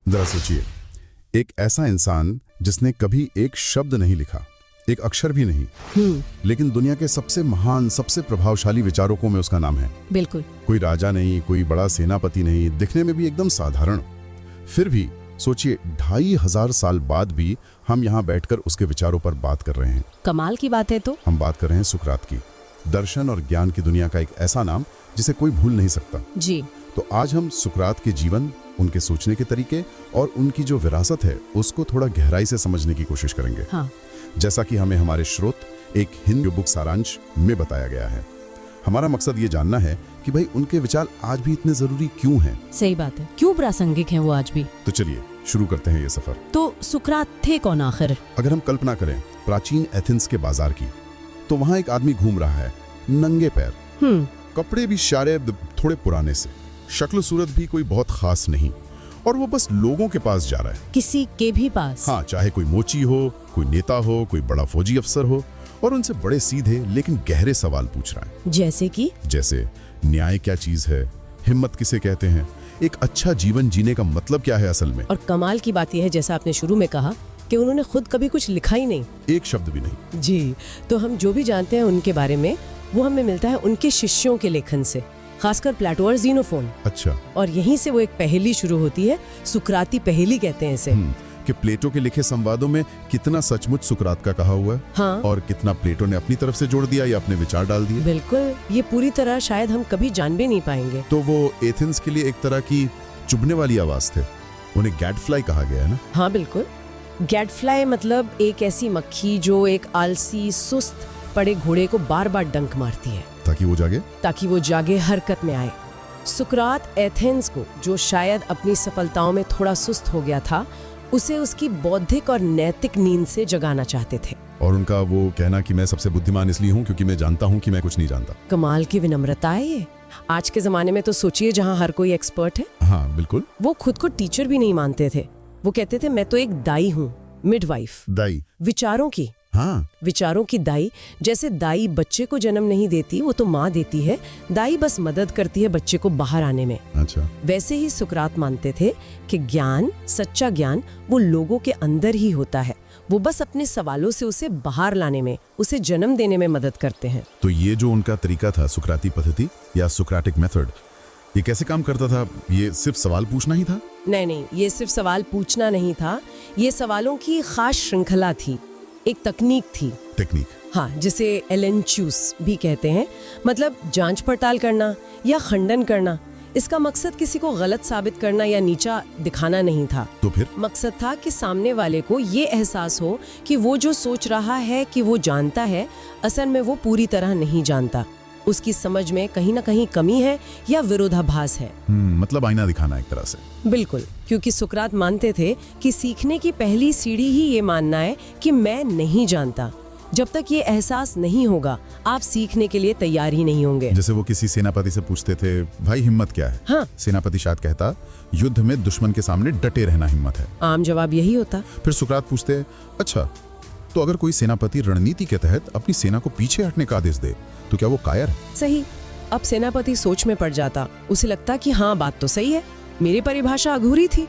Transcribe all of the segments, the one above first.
जरा सोचिए, एक ऐसा इंसान जिसने कभी एक शब्द नहीं लिखा, एक अक्षर भी नहीं, लेकिन दुनिया के सबसे महान, सबसे प्रभावशाली विचारकों में उसका नाम है। बिल्कुल। कोई राजा नहीं, कोई बड़ा सेनापति नहीं, दिखने में भी एकदम साधारण। फिर भी सोचिए, 2500 साल बाद भी हम यहाँ बैठकर उसके विचारों पर बात कर रहे हैं। कमाल की बात है। तो हम बात कर रहे हैं सुकरात की, दर्शन और ज्ञान की दुनिया का एक ऐसा नाम जिसे कोई भूल नहीं सकता। जी। तो आज हम सुकरात के जीवन, उनके सोचने के तरीके और उनकी जो विरासत है उसको थोड़ा गहराई से समझने की कोशिश करेंगे। हाँ। जैसा कि हमें हमारे स्रोत एक हिंदी बुक सारांश में बताया गया है। हमारा मकसद ये जानना है कि भाई उनके विचार आज भी इतने जरूरी क्यों हैं। सही बात है, क्यों प्रासंगिक हैं वो आज भी। तो चलिए शुरू करते हैं ये सफर। तो सुकरात थे कौन आखिर? अगर हम कल्पना करें प्राचीन एथेंस के बाजार की, तो वहाँ एक आदमी घूम रहा है नंगे पैर, कपड़े भी शायद थोड़े पुराने से, शक्ल सूरत भी कोई बहुत खास नहीं, और वो बस लोगों के पास जा रहा है। किसी के भी पास? हाँ, चाहे कोई मोची हो, कोई नेता हो, कोई बड़ा फौजी अफसर हो, और उनसे बड़े सीधे लेकिन गहरे सवाल पूछ रहा है। जैसे कि? जैसे न्याय क्या चीज है, हिम्मत किसे कहते हैं, एक अच्छा जीवन जीने का मतलब क्या है असल में। और कमाल की बात यह है, जैसा आपने शुरू में कहा कि उन्होंने खुद कभी कुछ लिखा ही नहीं, एक शब्द भी नहीं। जी। तो हम जो भी जानते हैं उनके बारे में, वो हमें मिलता है उनके शिष्यों के लेखन से, खासकर प्लेटो और ज़ीनोफोन। अच्छा। और यहीं से वो एक पहेली शुरू होती है, सुकराती पहेली कहते हैं इसे। कि प्लेटो के लिखे संवादों में कितना सचमुच सुकरात का कहा हुआ है, हाँ। और कितना प्लेटो ने अपनी तरफ से जोड़ दिया या अपने विचार डाल दिए। बिल्कुल, ये पूरी तरह शायद हम कभी जान भी नहीं पाएंगे। तो वो एथेंस के लिए एक तरह की चुभने वाली आवाज थे। उन्हें गैडफ्लाई कहा गया है ना? हाँ बिल्कुल। गैडफ्लाई मतलब एक ऐसी मक्खी जो एक आलसी, सुस्त पड़े घोड़े को बार बार डंक मारती है ताकि वो जागे, हरकत में आए। सुकरात एथेंस को, जो शायद अपनी सफलताओं में थोड़ा सुस्त हो गया था, उसे उसकी बौद्धिक और नैतिक नींद से जगाना चाहते थे। और उनका वो कहना कि मैं सबसे बुद्धिमान इसलिए हूँ क्योंकि मैं जानता हूँ कि मैं कुछ नहीं जानता। कमाल की विनम्रता है ये। आज के जमाने में तो सोचिए, जहाँ हर कोई एक्सपर्ट है। हाँ बिल्कुल। वो खुद को टीचर भी नहीं मानते थे। वो कहते थे मैं तो एक दाई हूँ, मिडवाइफ। दाई? विचारों की। हाँ। विचारों की दाई। जैसे दाई बच्चे को जन्म नहीं देती, वो तो माँ देती है, दाई बस मदद करती है बच्चे को बाहर आने में। अच्छा। वैसे ही सुकरात मानते थे कि ज्ञान, सच्चा ज्ञान, वो लोगों के अंदर ही होता है। वो बस अपने सवालों से उसे बाहर लाने में, उसे जन्म देने में मदद करते हैं। तो ये जो उनका तरीका था, सुकराती पद्धति या सुक्राटिक मेथड, ये कैसे काम करता था? ये सिर्फ सवाल पूछना ही था? नहीं, ये सिर्फ सवाल पूछना नहीं था। ये सवालों की खास श्रृंखला थी, एक तकनीक थी। टेक्निक? हाँ, जिसे एलेंचूस भी कहते हैं। मतलब जांच पड़ताल करना या खंडन करना। इसका मकसद किसी को गलत साबित करना या नीचा दिखाना नहीं था। तो फिर? मकसद था कि सामने वाले को ये एहसास हो कि वो जो सोच रहा है कि वो जानता है, असल में वो पूरी तरह नहीं जानता। उसकी समझ में कहीं ना कहीं कमी है या विरोधाभास है। मतलब आईना दिखाना एक तरह से। बिल्कुल, क्योंकि सुकरात मानते थे कि सीखने की पहली सीढ़ी ही ये मानना है कि मैं नहीं जानता। जब तक ये एहसास नहीं होगा, आप सीखने के लिए तैयार ही नहीं होंगे। जैसे वो किसी सेनापति से पूछते थे, भाई हिम्मत क्या है? हाँ। सेनापति शायद कहता, युद्ध में दुश्मन के सामने डटे रहना हिम्मत है। आम जवाब यही होता। फिर सुकरात पूछते, अच्छा तो अगर कोई सेनापति रणनीति के तहत अपनी सेना को पीछे हटने का आदेश दे, तो क्या वो कायर है? सही। अब सेनापति सोच में पड़ जाता। उसे लगता कि हाँ, बात तो सही है, मेरी परिभाषा अधूरी थी।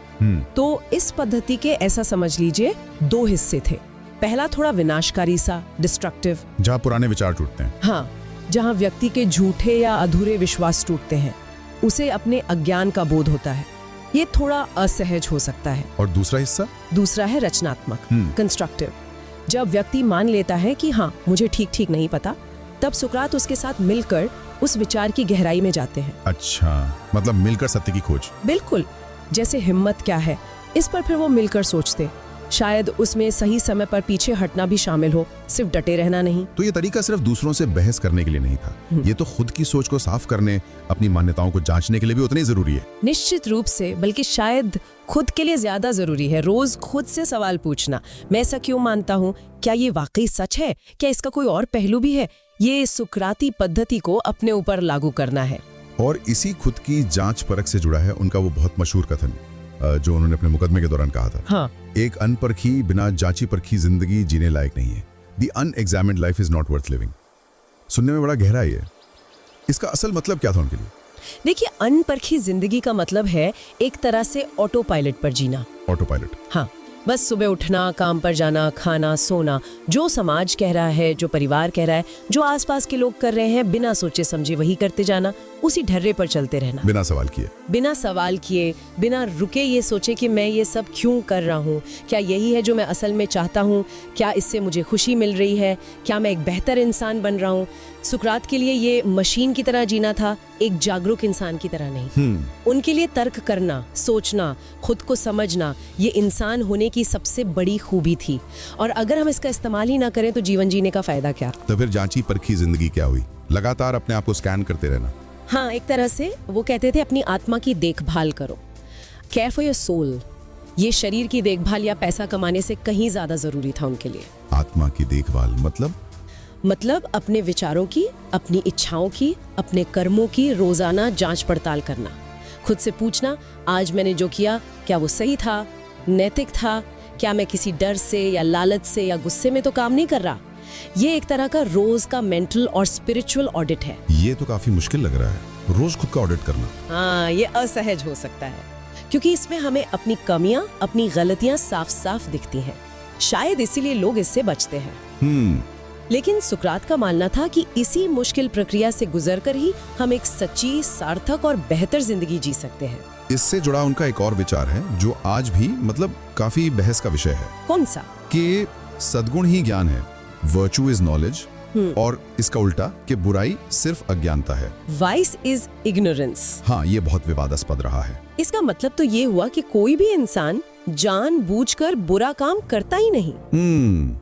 तो इस पद्धति के, ऐसा समझ लीजिए, 2 हिस्से थे। पहला थोड़ा विनाशकारी सा, डिस्ट्रक्टिव, जहाँ पुराने विचार टूटते हैं। हाँ, जहाँ व्यक्ति के झूठे या अधूरे विश्वास टूटते हैं, उसे अपने अज्ञान का बोध होता है। ये थोड़ा असहज हो सकता है। और दूसरा हिस्सा? दूसरा है रचनात्मक, कंस्ट्रक्टिव। जब व्यक्ति मान लेता है कि हाँ, मुझे ठीक नहीं पता, तब सुकरात उसके साथ मिलकर उस विचार की गहराई में जाते हैं। अच्छा, मतलब मिलकर सत्य की खोज। बिल्कुल। जैसे हिम्मत क्या है, इस पर फिर वो मिलकर सोचते। शायद उसमें सही समय पर पीछे हटना भी शामिल हो, सिर्फ डटे रहना नहीं। तो ये तरीका सिर्फ दूसरों से बहस करने के लिए नहीं था, ये तो खुद की सोच को साफ करने, अपनी मान्यताओं को जांचने के लिए भी उतनी जरूरी है। निश्चित रूप से, बल्कि शायद खुद के लिए ज्यादा जरूरी है। रोज खुद से सवाल पूछना, मैं ऐसा क्यों मानता हूँ, क्या ये वाकई सच है, क्या इसका कोई और पहलू भी है। ये सुकराती पद्धति को अपने ऊपर लागू करना है। और इसी खुद की जांच परख से जुड़ा है उनका वो बहुत मशहूर कथन, जो उन्होंने अपने मुकदमे के दौरान कहा था। हाँ। एक अनपरखी, बिना जांची परखी जिंदगी जीने लायक नहीं है। The unexamined life is not worth living। सुनने में बड़ा गहरा है ये। इसका असल मतलब क्या था उनके लिए? देखिए, अनपरखी जिंदगी का मतलब है एक तरह से ऑटो पायलट पर जीना। Auto pilot? हाँ, बस सुबह उठना, काम पर जाना, खाना, सोना, जो समाज कह रहा है, जो परिवार कह रहा है, जो आसपास के लोग कर रहे हैं, बिना सोचे समझे वही करते जाना, उसी ढर्रे पर चलते रहना, बिना सवाल किए। बिना रुके ये सोचे कि मैं ये सब क्यों कर रहा हूँ, क्या यही है जो मैं असल में चाहता हूँ, क्या इससे मुझे खुशी मिल रही है, क्या मैं एक बेहतर इंसान बन रहा हूँ। सुकरात के लिए ये मशीन की तरह जीना था, एक जागरूक इंसान की तरह नहीं। उनके लिए तर्क करना, सोचना, खुद को समझना, ये इंसान होने की सबसे बड़ी खूबी थी। और अगर हम इसका इस्तेमाल ही ना करें तो जीवन जीने का फायदा क्या? तो फिर जांची परखी जिंदगी क्या हुई? लगातार अपने आप को स्कैन करते रहना। हाँ, एक तरह से वो कहते थे अपनी आत्मा की देखभाल करो, केयर फॉर योर सोल। ये शरीर की देखभाल या पैसा कमाने से कहीं ज्यादा जरूरी था उनके लिए। आत्मा की देखभाल मतलब अपने विचारों की, अपनी इच्छाओं की, अपने कर्मों की रोजाना जांच पड़ताल करना, खुद से पूछना आज मैंने जो किया क्या वो सही था, नैतिक था, क्या मैं किसी डर से या लालच से या गुस्से में तो काम नहीं कर रहा। ये एक तरह का रोज का मेंटल और स्पिरिचुअल ऑडिट है। ये तो काफी मुश्किल लग रहा है, रोज खुद का ऑडिट करना। हाँ, ये असहज हो सकता है क्योंकि इसमें हमें अपनी कमियां, अपनी गलतियां साफ साफ दिखती हैं। शायद इसीलिए लोग इससे बचते हैं। लेकिन सुकरात का मानना था कि इसी मुश्किल प्रक्रिया से गुजरकर ही हम एक सच्ची, सार्थक और बेहतर जिंदगी जी सकते हैं। इससे जुड़ा उनका एक और विचार है जो आज भी काफी बहस का विषय है। कौन सा? कि सद्गुण ही ज्ञान है, वर्च्यू इज नॉलेज, और इसका उल्टा कि बुराई सिर्फ अज्ञानता है, वाइस इज इग्नोरेंस। हाँ, ये बहुत विवादास्पद रहा है। इसका मतलब तो ये हुआ कि कोई भी इंसान जानबूझकर बुरा काम करता ही नहीं।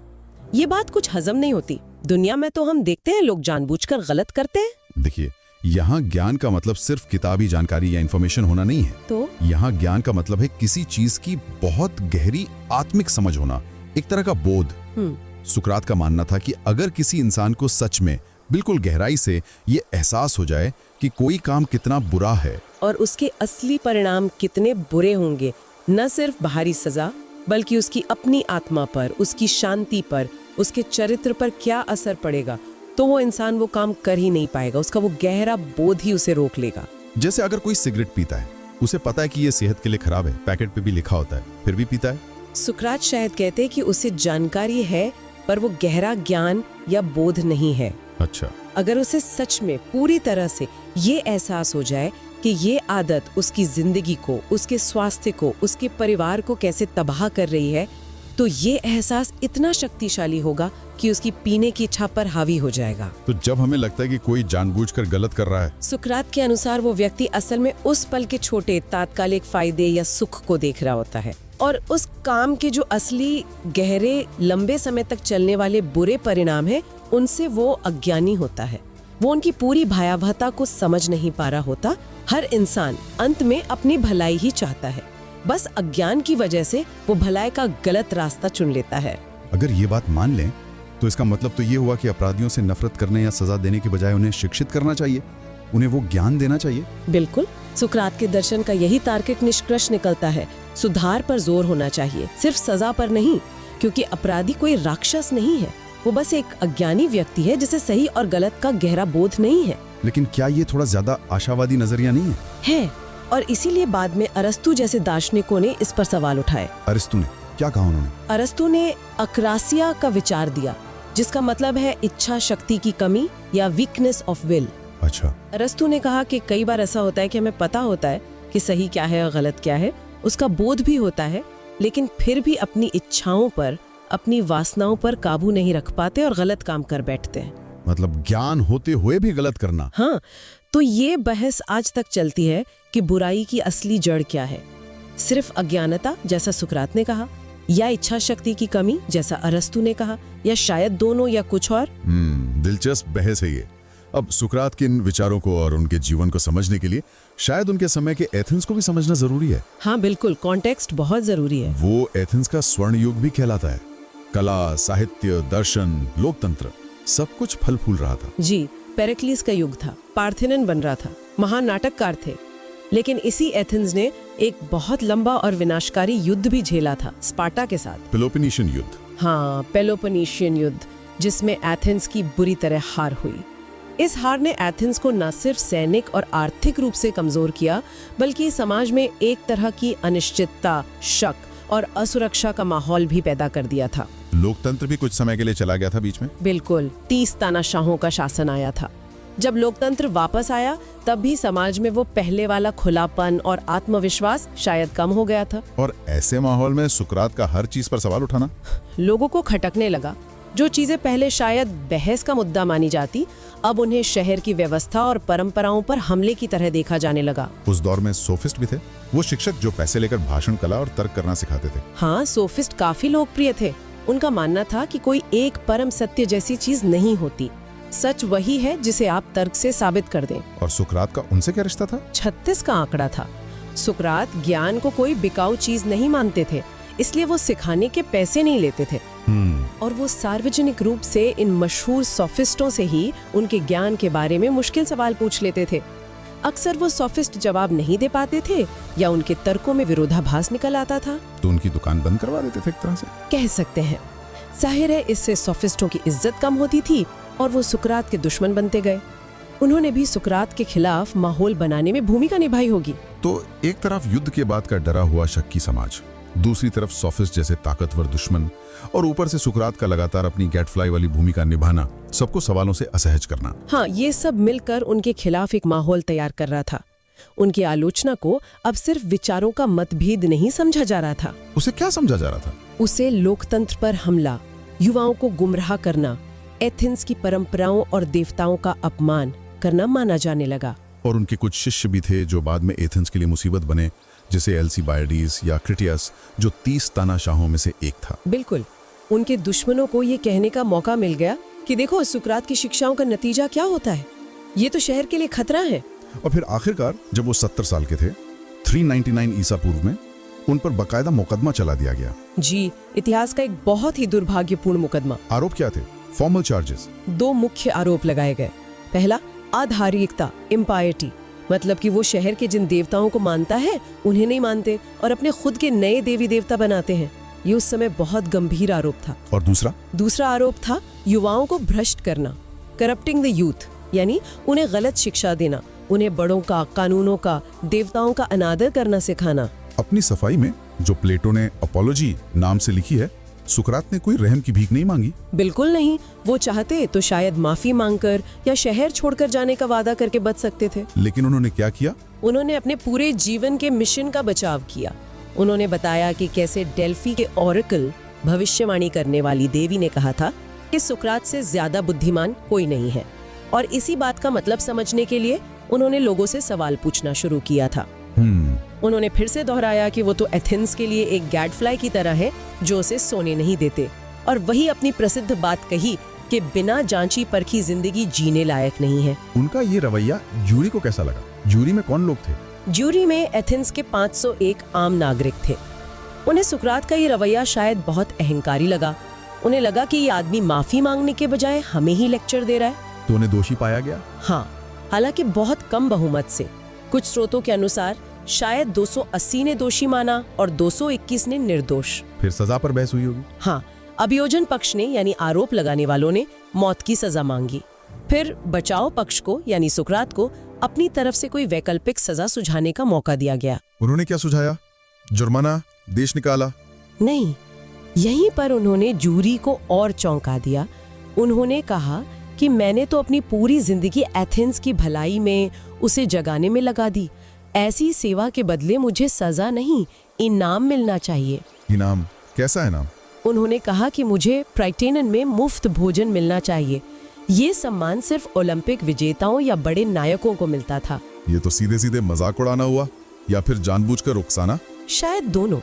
ये बात कुछ हजम नहीं होती। दुनिया में तो हम देखते हैं लोग जानबूझकर गलत करते हैं। देखिए, यहाँ ज्ञान का मतलब सिर्फ किताबी जानकारी या इंफॉर्मेशन होना नहीं है। तो यहाँ ज्ञान का मतलब है किसी चीज की बहुत गहरी आत्मिक समझ होना, एक तरह का बोध। सुकरात का मानना था कि अगर किसी इंसान को सच में बिल्कुल गहराई से ये एहसास हो जाए कि कोई काम कितना बुरा है और उसके असली परिणाम कितने बुरे होंगे, न सिर्फ बाहरी सजा बल्कि उसकी अपनी आत्मा पर, उसकी शांति पर, उसके चरित्र पर क्या असर पड़ेगा, तो वो इंसान वो काम कर ही नहीं पाएगा। उसका वो गहरा बोध ही उसे रोक लेगा। जैसे अगर कोई सिगरेट पीता है, उसे पता है कि ये सेहत के लिए खराब है, पैकेट पे भी लिखा होता है, फिर भी पीता है। सुकरात शायद कहते हैं कि उसे जानकारी है पर वो गहरा ज्ञान या बोध नहीं है। अच्छा। अगर उसे सच में पूरी तरह से ये एहसास हो जाए कि ये आदत उसकी जिंदगी को, उसके स्वास्थ्य को, उसके परिवार को कैसे तबाह कर रही है, तो ये एहसास इतना शक्तिशाली होगा कि उसकी पीने की इच्छा पर हावी हो जाएगा। तो जब हमें लगता है कि कोई जानबूझकर गलत कर रहा है, सुकरात के अनुसार वो व्यक्ति असल में उस पल के छोटे तात्कालिक फायदे या सुख को देख रहा होता है, और उस काम के जो असली गहरे लंबे समय तक चलने वाले बुरे परिणाम है, उनसे वो अज्ञानी होता है। वो उनकी पूरी भयावहता को समझ नहीं पा रहा होता। हर इंसान अंत में अपनी भलाई ही चाहता है, बस अज्ञान की वजह से वो भलाई का गलत रास्ता चुन लेता है। अगर ये बात मान लें तो इसका मतलब तो ये हुआ कि अपराधियों से नफरत करने या सजा देने के बजाय उन्हें शिक्षित करना चाहिए, उन्हें वो ज्ञान देना चाहिए। बिल्कुल, सुकरात के दर्शन का यही तार्किक निष्कर्ष निकलता है। सुधार पर जोर होना चाहिए, सिर्फ सजा पर नहीं, क्योंकि अपराधी कोई राक्षस नहीं है, वो बस एक अज्ञानी व्यक्ति है जिसे सही और गलत का गहरा बोध नहीं है। लेकिन क्या ये थोड़ा ज्यादा आशावादी नजरिया नहीं है? और इसीलिए बाद में अरस्तु जैसे दार्शनिकों ने इस पर सवाल उठाए। अरस्तु ने क्या कहा? उन्होंने अरस्तु ने अक्रासिया का विचार दिया, जिसका मतलब है इच्छा शक्ति की कमी या वीकनेस ऑफ विल। अच्छा। अरस्तु ने कहा कि कई बार ऐसा होता है कि हमें पता होता है कि सही क्या है और गलत क्या है, उसका बोध भी होता है, लेकिन फिर भी अपनी इच्छाओं पर, अपनी वासनाओं पर काबू नहीं रख पाते और गलत काम कर बैठते हैं। मतलब ज्ञान होते हुए भी गलत करना। हाँ, तो ये बहस आज तक चलती है कि बुराई की असली जड़ क्या है। सिर्फ अज्ञानता जैसा सुकरात ने कहा, या इच्छा शक्ति की कमी जैसा अरस्तु ने कहा, या शायद दोनों या कुछ और। दिलचस्प बहस है ये। अब सुकरात के इन विचारों को और उनके जीवन को समझने के लिए शायद उनके समय के एथेंस को भी समझना जरूरी है। हाँ बिल्कुल, कॉन्टेक्स्ट बहुत जरूरी है। वो एथेंस का स्वर्ण युग भी कहलाता है। कला, साहित्य, दर्शन, लोकतंत्र, सब कुछ फल फूल रहा था। जी, पेरिक्लिस का युग था, पार्थेनन बन रहा था, महान नाटककार थे। लेकिन इसी एथेंस ने एक बहुत लंबा और विनाशकारी युद्ध भी झेला था, स्पार्टा के साथ। पेलोपोनेशियन युद्ध। हाँ, पेलोपोनेशियन युद्ध, जिसमें एथेंस की बुरी तरह हार हुई। इस हार ने एथेंस को न सिर्फ सैनिक और आर्थिक रूप से कमजोर किया, बल्कि समाज में एक तरह की अनिश्चितता, शक और असुरक्षा का माहौल भी पैदा कर दिया था। लोकतंत्र भी कुछ समय के लिए चला गया था बीच में। बिल्कुल, 30 तानाशाहों का शासन आया था। जब लोकतंत्र वापस आया तब भी समाज में वो पहले वाला खुलापन और आत्मविश्वास शायद कम हो गया था। और ऐसे माहौल में सुकरात का हर चीज पर सवाल उठाना लोगों को खटकने लगा। जो चीजें पहले शायद बहस का मुद्दा मानी जाती, अब उन्हें शहर की व्यवस्था और परंपराओं पर हमले की तरह देखा जाने लगा। उस दौर में सोफिस्ट भी थे, वो शिक्षक जो पैसे लेकर भाषण, कला और तर्क करना सिखाते थे। हाँ, सोफिस्ट काफी लोकप्रिय थे। उनका मानना था कि कोई एक परम सत्य जैसी चीज नहीं होती, सच वही है जिसे आप तर्क से साबित कर दें। और सुकरात का उनसे क्या रिश्ता था? 36 का आंकड़ा था। सुकरात ज्ञान को कोई बिकाऊ चीज नहीं मानते थे, इसलिए वो सिखाने के पैसे नहीं लेते थे। और वो सार्वजनिक रूप से इन मशहूर सोफिस्टों से ही उनके ज्ञान के बारे में मुश्किल सवाल पूछ लेते थे। अक्सर वो सोफिस्ट जवाब नहीं दे पाते थे या उनके तर्कों में विरोधाभास निकल आता था, तो उनकी दुकान बंद करवा देते थे एक तरह से, कह सकते हैं। जाहिर है इससे सोफिस्टों की इज्जत कम होती थी और वो सुकरात के दुश्मन बनते गए। उन्होंने भी सुकरात के खिलाफ माहौल बनाने में भूमिका निभाई होगी। तो एक तरफ युद्ध के बाद का डरा हुआ शक्की समाज, दूसरी तरफ सोफिस्ट जैसे ताकतवर दुश्मन, और ऊपर से सुकरात का लगातार अपनी गैटफ्लाई वाली भूमिका निभाना, सबको सवालों से असहज करना। हाँ, ये सब मिलकर उनके खिलाफ एक माहौल तैयार कर रहा था। उनकी आलोचना को अब सिर्फ विचारों का मतभेद नहीं समझा जा रहा था। उसे क्या समझा जा रहा था? उसे लोकतंत्र पर हमला, युवाओं को गुमराह करना, एथेंस की परंपराओं और देवताओं का अपमान करना माना जाने लगा। और उनके कुछ शिष्य भी थे जो बाद में एथेंस के लिए मुसीबत बने, जैसे एल्सीबाइडीज या क्रिटियस, जो 30 तानाशाहों में से एक था। बिल्कुल, उनके दुश्मनों को ये कहने का मौका मिल गया कि देखो सुकरात की शिक्षाओं का नतीजा क्या होता है, ये तो शहर के लिए खतरा है। और फिर आखिरकार जब वो 70 साल के थे, 399 ईसा पूर्व में, उन पर बकायदा मुकदमा चला दिया गया। जी, इतिहास का एक बहुत ही दुर्भाग्यपूर्ण मुकदमा। आरोप क्या थे? Formal charges. 2 मुख्य आरोप लगाए गए। पहला, आधारिकता, इम्पायरिटी, मतलब कि वो शहर के जिन देवताओं को मानता है उन्हें नहीं मानते और अपने खुद के नए देवी देवता बनाते हैं। ये उस समय बहुत गंभीर आरोप था। और दूसरा आरोप था युवाओं को भ्रष्ट करना, करप्टिंग द यूथ, यानी उन्हें गलत शिक्षा देना, उन्हें बड़ों का, कानूनों का, देवताओं का अनादर करना सिखाना। अपनी सफाई में जो प्लेटो ने अपोलॉजी नाम से लिखी है, सुकरात ने कोई रहम की भीख नहीं मांगी। बिल्कुल नहीं। वो चाहते तो शायद माफी मांगकर या शहर छोड़कर जाने का वादा करके बच सकते थे। लेकिन उन्होंने क्या किया? उन्होंने अपने पूरे जीवन के मिशन का बचाव किया। उन्होंने बताया कि कैसे डेल्फी के ऑरेकल, भविष्यवाणी करने वाली देवी, ने कहा था कि सुकरात से ज्यादा बुद्धिमान कोई नहीं है। और इसी बात का मतलब समझने के लिए उन्होंने लोगों से सवाल पूछना शुरू किया था। उन्होंने फिर से दोहराया कि वो तो एथेंस के लिए एक गैडफ्लाई की तरह है जो उसे सोने नहीं देते, और वही अपनी प्रसिद्ध बात कही कि बिना जांची परखी जिंदगी जीने लायक नहीं है। उनका ये रवैया जूरी को कैसा लगा? जूरी में कौन लोग थे? जूरी में एथेंस के 501 आम नागरिक थे। उन्हें सुकरात का ये रवैया शायद बहुत अहंकारी लगा। उन्हें लगा कि ये आदमी माफी मांगने के बजाय हमें ही लेक्चर दे रहा है। तो उन्हें दोषी पाया गया? हाँ, हालांकि बहुत कम बहुमत से। कुछ स्रोतों के अनुसार शायद 280 ने दोषी माना और 221 ने निर्दोष। फिर सजा पर बहस हुई होगी? हाँ, अभियोजन पक्ष ने यानी आरोप लगाने वालों ने मौत की सजा मांगी। फिर बचाव पक्ष को यानी सुकरात को अपनी तरफ से कोई वैकल्पिक सजा सुझाने का मौका दिया गया। उन्होंने क्या सुझाया? जुर्माना, देश निकाला? नहीं, यहीं पर उन्होंने जूरी को और चौंका दिया। उन्होंने कहा कि मैंने तो अपनी पूरी जिंदगी एथेंस की भलाई में, उसे जगाने में लगा दी। ऐसी सेवा के बदले मुझे सजा नहीं, इनाम मिलना चाहिए। इनाम? कैसा इनाम? उन्होंने कहा कि मुझे प्राइटेनन में मुफ्त भोजन मिलना चाहिए। ये सम्मान सिर्फ ओलंपिक विजेताओं या बड़े नायकों को मिलता था। ये तो सीधे सीधे मजाक उड़ाना हुआ, या फिर जानबूझकर उकसाना? शायद दोनों,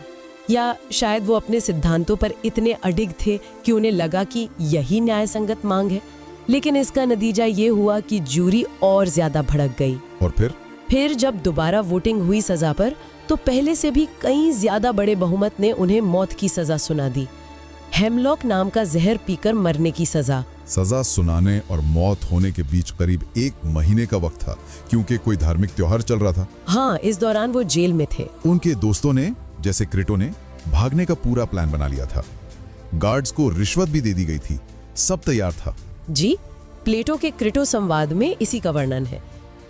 या शायद वो अपने सिद्धांतों पर इतने अडिग थे कि उन्हें लगा कि यही न्याय संगत मांग है। लेकिन इसका नतीजा ये हुआ कि जूरी और ज्यादा भड़क गई। और फिर जब दोबारा वोटिंग हुई सजा पर, तो पहले से भी कई ज्यादा बड़े बहुमत ने उन्हें मौत की सजा सुना दी। हेमलॉक नाम का जहर पीकर मरने की सजा। सजा सुनाने और मौत होने के बीच करीब 1 महीने का वक्त था, क्योंकि कोई धार्मिक त्योहार चल रहा था। हाँ, इस दौरान वो जेल में थे। उनके दोस्तों ने, जैसे क्रेटो ने, भागने का पूरा प्लान बना लिया था। गार्ड्स को रिश्वत भी दे दी गई थी। सब तैयार था। जी, प्लेटो के क्रिटो संवाद में इसी का वर्णन है।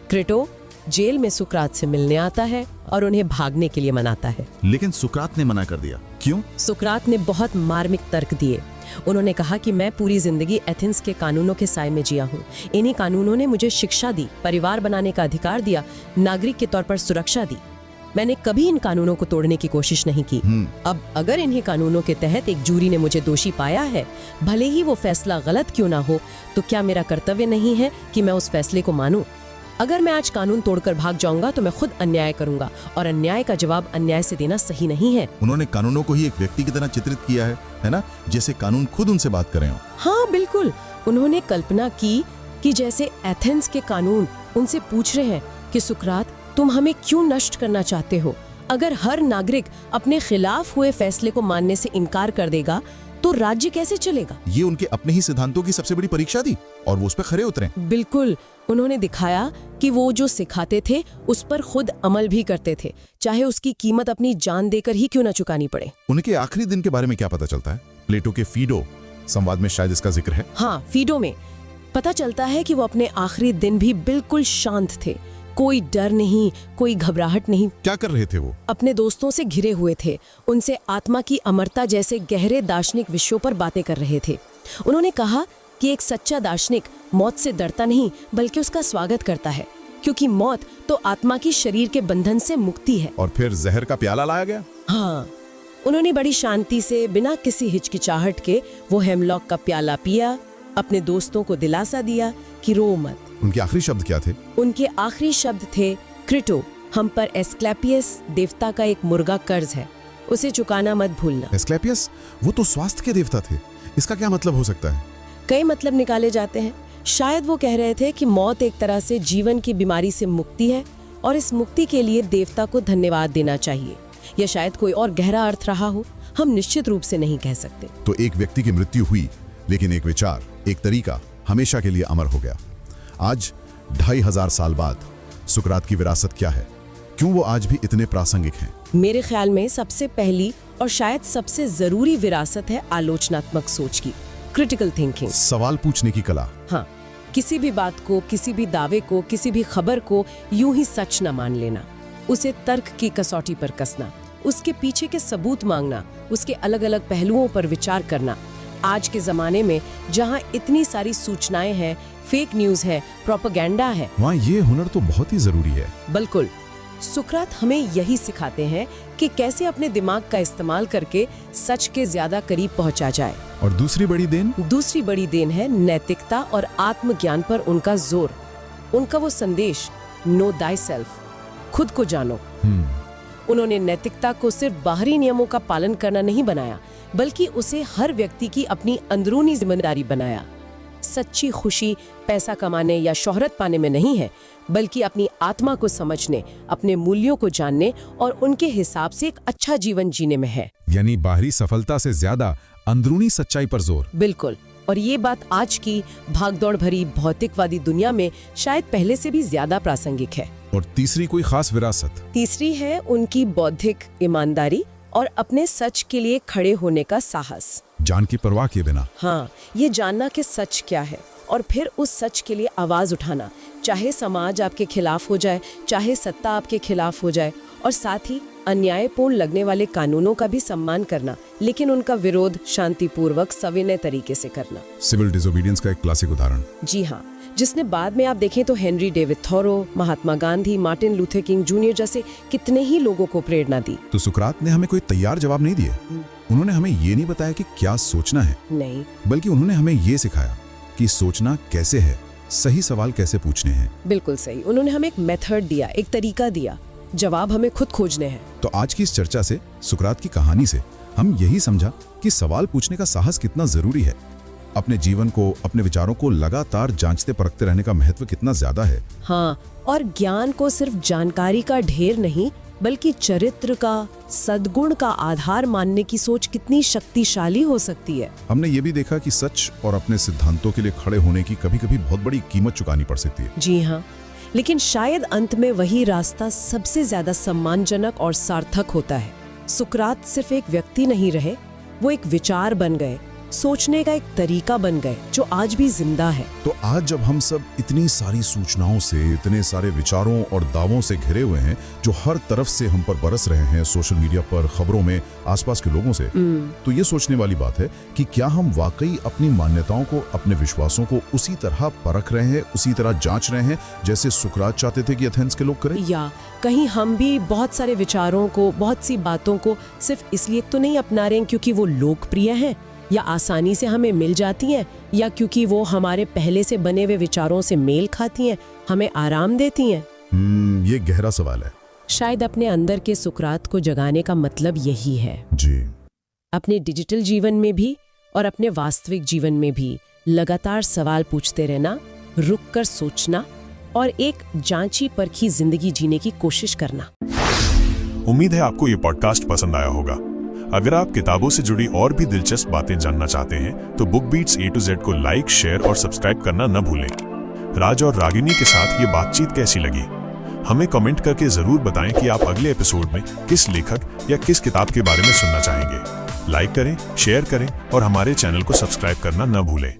क्रिटो जेल में सुकरात से मिलने आता है और उन्हें भागने के लिए मनाता है। लेकिन सुकरात ने मना कर दिया, क्यों? सुकरात ने बहुत मार्मिक तर्क दिए। उन्होंने कहा कि मैं पूरी जिंदगी एथेंस के कानूनों के साए में जिया हूँ। इन्हीं कानूनों ने मुझे शिक्षा दी, परिवार बनाने का अधिकार दिया, नागरिक के तौर पर सुरक्षा दी। मैंने कभी इन कानूनों को तोड़ने की कोशिश नहीं की। अब अगर इन्हीं कानूनों के तहत एक जूरी ने मुझे दोषी पाया है, भले ही वो फैसला गलत क्यों ना हो, तो क्या मेरा कर्तव्य नहीं है कि मैं उस फैसले को मानूं? अगर मैं आज कानून तोड़कर भाग जाऊंगा तो मैं खुद अन्याय करूंगा, और अन्याय का जवाब अन्याय से देना सही नहीं है। उन्होंने कानूनों को ही एक व्यक्ति की तरह चित्रित किया है ना, जैसे कानून खुद उनसे बात कर रहे हो। हाँ बिल्कुल, उन्होंने कल्पना की कि जैसे एथेंस के कानून उनसे पूछ रहे हैं कि सुकरात, तुम हमें क्यों नष्ट करना चाहते हो? अगर हर नागरिक अपने खिलाफ हुए फैसले को मानने से इनकार कर देगा तो राज्य कैसे चलेगा? ये उनके अपने ही सिद्धांतों की सबसे बड़ी परीक्षा थी और वो उस पर खरे उतरे। बिल्कुल, उन्होंने दिखाया कि वो जो सिखाते थे उस पर खुद अमल भी करते थे, चाहे उसकी कीमत अपनी जान देकर ही क्यों न चुकानी पड़े। उनके आखिरी दिन के बारे में क्या पता चलता है? प्लेटो के फीडो संवाद में शायद इसका जिक्र है। हाँ, फीडो में पता चलता है कि वो अपने आखिरी दिन भी बिल्कुल शांत थे। कोई डर नहीं, कोई घबराहट नहीं। क्या कर रहे थे वो? अपने दोस्तों से घिरे हुए थे, उनसे आत्मा की अमरता जैसे गहरे दार्शनिक विषयों पर बातें कर रहे थे। उन्होंने कहा कि एक सच्चा दार्शनिक मौत से डरता नहीं बल्कि उसका स्वागत करता है, क्योंकि मौत तो आत्मा की शरीर के बंधन से मुक्ति है। और फिर जहर का प्याला लाया गया। हाँ, उन्होंने बड़ी शांति से बिना किसी हिचकिचाहट के वो हेमलॉक का प्याला पिया, अपने दोस्तों को दिलासा दिया कि रो मत। उनके आखिरी शब्द क्या थे? उनके आखिरी शब्द थे, क्रिटो, हम पर एस्क्लेपियस देवता का एक मुर्गा कर्ज है, उसे चुकाना मत भूलना। एस्क्लेपियस? वो तो स्वास्थ्य के देवता थे। इसका क्या मतलब हो सकता है? कई मतलब निकाले जाते हैं। शायद वो कह रहे थे कि मौत एक तरह से जीवन की बीमारी से मुक्ति है और इस मुक्ति के लिए देवता को धन्यवाद देना चाहिए, या शायद कोई और गहरा अर्थ रहा हो, हम निश्चित रूप से नहीं कह सकते। तो एक व्यक्ति की मृत्यु हुई, लेकिन एक विचार, एक तरीका हमेशा के लिए अमर हो गया। आज 2500 साल बाद सुकरात की विरासत क्या है? क्यों वो आज भी इतने प्रासंगिक हैं? मेरे ख्याल में सबसे पहली और शायद सबसे जरूरी विरासत है आलोचनात्मक सोच की, क्रिटिकल थिंकिंग, सवाल पूछने की कला। हाँ, किसी भी बात को, किसी भी दावे को, किसी भी खबर को यूं ही सच न मान लेना, उसे तर्क की कसौटी पर कसना, उसके पीछे के सबूत मांगना, उसके अलग अलग पहलुओं पर विचार करना। आज के जमाने में जहां इतनी सारी सूचनाएं हैं, फेक न्यूज है, प्रोपेगेंडा है, वहाँ ये हुनर तो बहुत ही जरूरी है। बिल्कुल, सुकरात हमें यही सिखाते हैं कि कैसे अपने दिमाग का इस्तेमाल करके सच के ज्यादा करीब पहुंचा जाए। और दूसरी बड़ी देन है नैतिकता और आत्मज्ञान पर उनका जोर। उनका वो संदेश, नो दाई सेल्फ, खुद को जानो। उन्होंने नैतिकता को सिर्फ बाहरी नियमों का पालन करना नहीं बनाया, बल्कि उसे हर व्यक्ति की अपनी अंदरूनी जिम्मेदारी बनाया। सच्ची खुशी पैसा कमाने या शोहरत पाने में नहीं है, बल्कि अपनी आत्मा को समझने, अपने मूल्यों को जानने और उनके हिसाब से एक अच्छा जीवन जीने में है। यानी बाहरी सफलता से ज्यादा अंदरूनी सच्चाई पर जोर। बिल्कुल, और ये बात आज की भागदौड़ भरी भौतिकवादी दुनिया में शायद पहले से भी ज्यादा प्रासंगिक है। और तीसरी कोई खास विरासत? तीसरी है उनकी बौद्धिक ईमानदारी और अपने सच के लिए खड़े होने का साहस, जान की परवाह किए बिना। हाँ, ये जानना कि सच क्या है और फिर उस सच के लिए आवाज उठाना, चाहे समाज आपके खिलाफ हो जाए, चाहे सत्ता आपके खिलाफ हो जाए, और साथ ही अन्यायपूर्ण लगने वाले कानूनों का भी सम्मान करना, लेकिन उनका विरोध शांतिपूर्वक सविनय तरीके से करना। सिविल डिसोबीडियंस का एक क्लासिक उदाहरण। जी हाँ, जिसने बाद में आप देखें तो Henry David Thoreau, Mahatma Gandhi, Martin Luther King junior जैसे कितने ही लोगों को प्रेरणा दी। तो सुकरात ने हमें कोई तैयार जवाब नहीं दिए। उन्होंने हमें ये नहीं बताया कि क्या सोचना है, नहीं, बल्कि उन्होंने हमें ये सिखाया कि सोचना कैसे है, सही सवाल कैसे पूछने हैं। बिल्कुल सही, उन्होंने हमें एक मेथड दिया, एक तरीका दिया, जवाब हमें खुद खोजने हैं। तो आज की इस चर्चा से, सुकरात की कहानी से हम यही समझा कि सवाल पूछने का साहस कितना जरूरी है। अपने जीवन को, अपने विचारों को लगातार जांचते परखते रहने का महत्व कितना ज्यादा है। हाँ, और ज्ञान को सिर्फ जानकारी का ढेर नहीं, बल्कि चरित्र का, सद्गुण का आधार मानने की सोच कितनी शक्तिशाली हो सकती है। हमने ये भी देखा कि सच और अपने सिद्धांतों के लिए खड़े होने की कभी-कभी बहुत बड़ी कीमत चुकानी पड़ सकती है। जी हाँ, लेकिन शायद अंत में वही रास्ता सबसे ज्यादा सम्मानजनक और सार्थक होता है। सुकरात सिर्फ एक व्यक्ति नहीं रहे, वो एक विचार बन गए, सोचने का एक तरीका बन गए जो आज भी जिंदा है। तो आज जब हम सब इतनी सारी सूचनाओं से, इतने सारे विचारों और दावों से घिरे हुए हैं जो हर तरफ से हम पर बरस रहे हैं, सोशल मीडिया पर, खबरों में, आसपास के लोगों से, तो ये सोचने वाली बात है कि क्या हम वाकई अपनी मान्यताओं को, अपने विश्वासों को उसी तरह परख रहे हैं, उसी तरह जांच रहे हैं जैसे सुकरात चाहते थे कि एथेंस के लोग करें? या कहीं हम भी बहुत सारे विचारों को, बहुत सी बातों को सिर्फ इसलिए तो नहीं अपना रहे हैं क्योंकि वो लोकप्रिय हैं या आसानी से हमें मिल जाती हैं, या क्योंकि वो हमारे पहले से बने हुए विचारों से मेल खाती हैं, हमें आराम देती हैं? ये गहरा सवाल है। शायद अपने अंदर के सुकरात को जगाने का मतलब यही है जी। अपने डिजिटल जीवन में भी और अपने वास्तविक जीवन में भी लगातार सवाल पूछते रहना, रुक कर सोचना और एक जांची परखी जिंदगी जीने की कोशिश करना। उम्मीद है आपको ये पॉडकास्ट पसंद आया होगा। अगर आप किताबों से जुड़ी और भी दिलचस्प बातें जानना चाहते हैं तो Book Beats A to Z को लाइक, शेयर और सब्सक्राइब करना न भूलें। राज और रागिनी के साथ ये बातचीत कैसी लगी? हमें कमेंट करके जरूर बताएं कि आप अगले एपिसोड में किस लेखक या किस किताब के बारे में सुनना चाहेंगे। लाइक करें, शेयर करें और हमारे चैनल को सब्सक्राइब करना न भूलें।